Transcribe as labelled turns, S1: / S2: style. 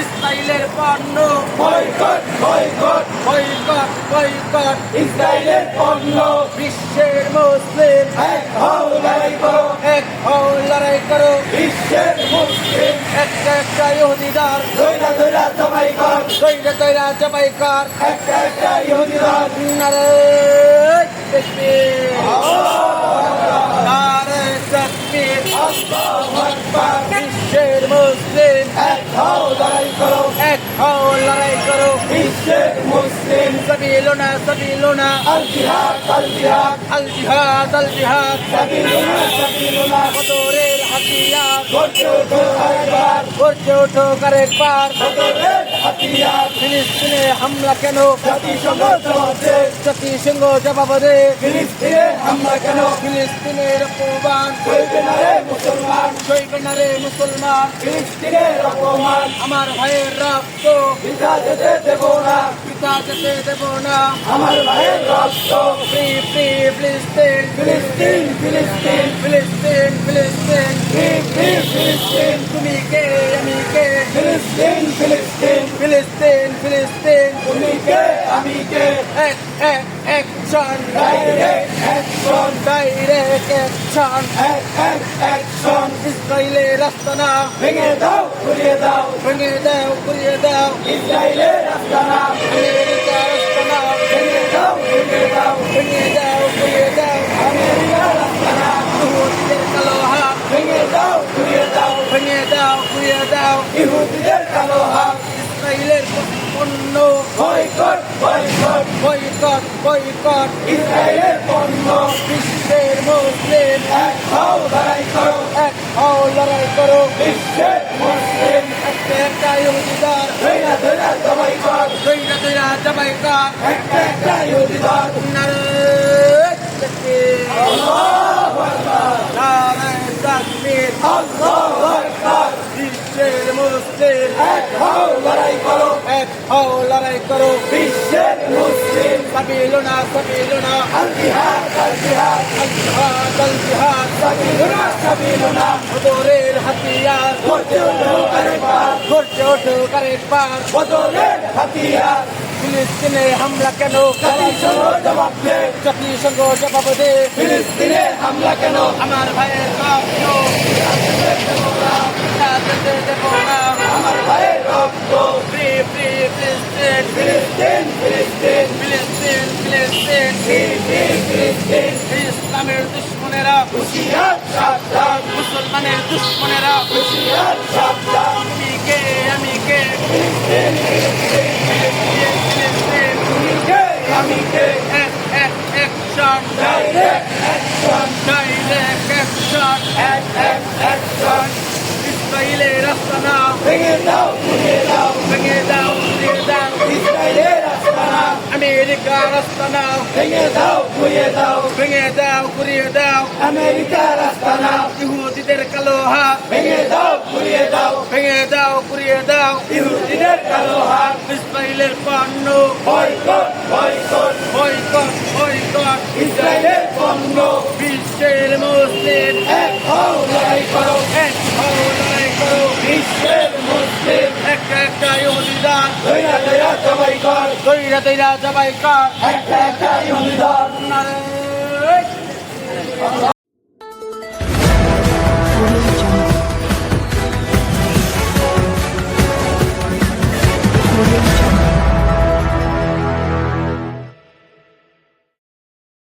S1: ইসরায়েলের পণ্য
S2: boycott boycott
S1: boycott boycott
S2: ইসরায়েলের পণ্য
S1: বিশ্বের মুসলিম
S2: এক হও লড়াই করো
S1: এক হও লড়াই করো
S2: বিশ্বের মুসলিম
S1: একটা একটা ইহুদিদার
S2: দৈরা দৈরা জবাই কর
S1: দৈরা দৈরা জবাই কর
S2: একটা একটা ইহুদিদার
S1: নারে তাকবীর নারে তাকবীর
S2: আল্লাহু আকবার
S1: বিশ্বের মুসলিম
S2: এক হও লড়াই করো
S1: এক হও লড়াই করো
S2: বিশ্বের মুসলিম
S1: সাবিলুনা সাবিলুনা
S2: আল জিহাদ আল জিহাদ
S1: আল জিহাদ আল জিহাদ
S2: সাবিলুনা
S1: বদরের হাতিয়ার
S2: গর্জে ওঠো আরেকবার
S1: গর্জে ওঠো আরেকবার
S2: বদরের হাতিয়ার
S1: ফিলিস্তিনে হামলা কেন
S2: জাতিসংঘ জবাব দে
S1: জাতিসংঘ জবাব দে
S2: ফিলিস্তিনে হামলা কেন
S1: ফিলিস্তিনের অপমান
S2: সইবে না রে মুসলমান
S1: সইবে না রে মুসলমান
S2: ফিলিস্তিনের অপমান
S1: আমার ভাইয়ের রক্ত
S2: পিতা যেতে দেব না
S1: পিতা যেতে দেব না
S2: আমার ভাইয়ের রক্ত
S1: ফ্রি ফ্রি ফিলিস্তিন
S2: ফিলিস্তিন ফিলিস্তিন
S1: ফিলিস্তিন ফিলিস্তিন
S2: ফ্রি ফ্রি ফিলিস্তিন
S1: তুমি কে আমি কে
S2: ফিলিস্তিন ফিলিস্তিন
S1: ফিলিস্তিন ফিলিস্তিন
S2: তুমি কে আমি কে
S1: এক এক action
S2: direct action
S1: direct action
S2: এক এক অ্যাকশন
S1: ইসরায়েলের আস্তানা
S2: ভেঙে দাও ঘুরিয়ে দাও
S1: ভেঙে দাও ঘুরিয়ে দাও
S2: ইসরায়েলের আস্তানা
S1: আমেরিকার আস্তানা
S2: ভেঙে দাও ঘুরিয়ে দাও
S1: ভেঙে দাও ঘুরিয়ে দাও
S2: আমেরিকার আস্তানা
S1: ইহুদিদের কালো হাত
S2: ভেঙে দাও ঘুরিয়ে দাও
S1: ভেঙে দাও ঘুরিয়ে দাও
S2: ইহুদিদের কালো হাত
S1: ইসরায়েলের পণ্য
S2: বয়কট বয়কট
S1: বয়কট বয়কট
S2: ইসরায়েলের পণ্য
S1: বিশ্বের মুসলিম
S2: এক হও লড়াই করো
S1: এক হও লড়াই করো
S2: বিশ্বের মুসলিম
S1: একটা একটা ইহুদিদার
S2: দৈরা দৈরা জবাই কর
S1: দৈরা দৈরা জবাই কর
S2: একটা একটা ইহুদিদার
S1: নারে তাকবীর
S2: আল্লাহু আকবার
S1: নারে তাকবীর
S2: আল্লাহু আকবার
S1: বিশ্বের মুসলিম
S2: এক হও লড়াই করো
S1: এক হও লড়াই করো
S2: বিশ্বের মুসলিম
S1: সাবিলুনা সাবিলুনা
S2: আল জিহাদ আল জিহাদ
S1: আল জিহাদ আল জিহাদ
S2: সাবিলুনা সাবিলুনা
S1: বদরের হাতিয়ার
S2: গর্জে ওঠো আরেকবার
S1: গর্জে ওঠো আরেকবার
S2: বদরের হাতিয়ার
S1: ফিলিস্তিনে হামলা কেন
S2: জাতিসংঘ জবাব দে
S1: জাতিসংঘ জবাব দে
S2: ফিলিস্তিনে হামলা কেন
S1: আমার ভাইয়ের রক্ত পিতা যেতে দেব না
S2: আমার ভাইয়ের রক্ত
S1: ফ্রি ফ্রি ফিলিস্তিন
S2: ফিলিস্তিন ফিলিস্তিন
S1: ফিলিস্তিন ফিলিস্তিন
S2: ফ্রি ফ্রি ফিলিস্তিন
S1: ইসলামের দুশ্মনেরা
S2: হুশিয়ার সাবধান
S1: মুসলমানের দুশ্মনেরা
S2: হুশিয়ার সাবধান
S1: তুমি কে আমি কে
S2: ফিলিস্তিন ফিলিস্তিন
S1: ফিলিস্তিন
S2: তুমি কে আমি কে
S1: এক এক action
S2: direct action
S1: direct action
S2: এক এক অ্যাকশন
S1: ইসরায়েলের আস্তানা
S2: ভেঙে দাও ঘুরিয়ে দাও
S1: ভেঙে দাও ঘুরিয়ে দাও
S2: ইসরায়েলের আস্তানা
S1: আমেরিকার আস্তানা
S2: ভেঙে দাও ঘুরিয়ে দাও
S1: ভেঙে দাও ঘুরিয়ে দাও
S2: আমেরিকার আস্তানা
S1: ইহুদিদের কালো হাত
S2: ভেঙে দাও ঘুরিয়ে দাও
S1: ভেঙে দাও ঘুরিয়ে দাও
S2: ইহুদিদের কালো হাত
S1: ইসরায়েলের পণ্য
S2: বয়কট বয়কট
S1: বয়কট বয়কট
S2: ইসরায়েলের পণ্য
S1: বিশ্বের মুসলিম
S2: এক হও লড়াই করো
S1: এক হও লড়াই করো
S2: বিশ্বের মুসলিম
S1: একটা একটা ইহুদিদার
S2: দৈরা দৈরা জবাই কর
S1: দৈরা দৈরা জবাই কর
S2: একটা একটা ইহুদিদার
S1: নারে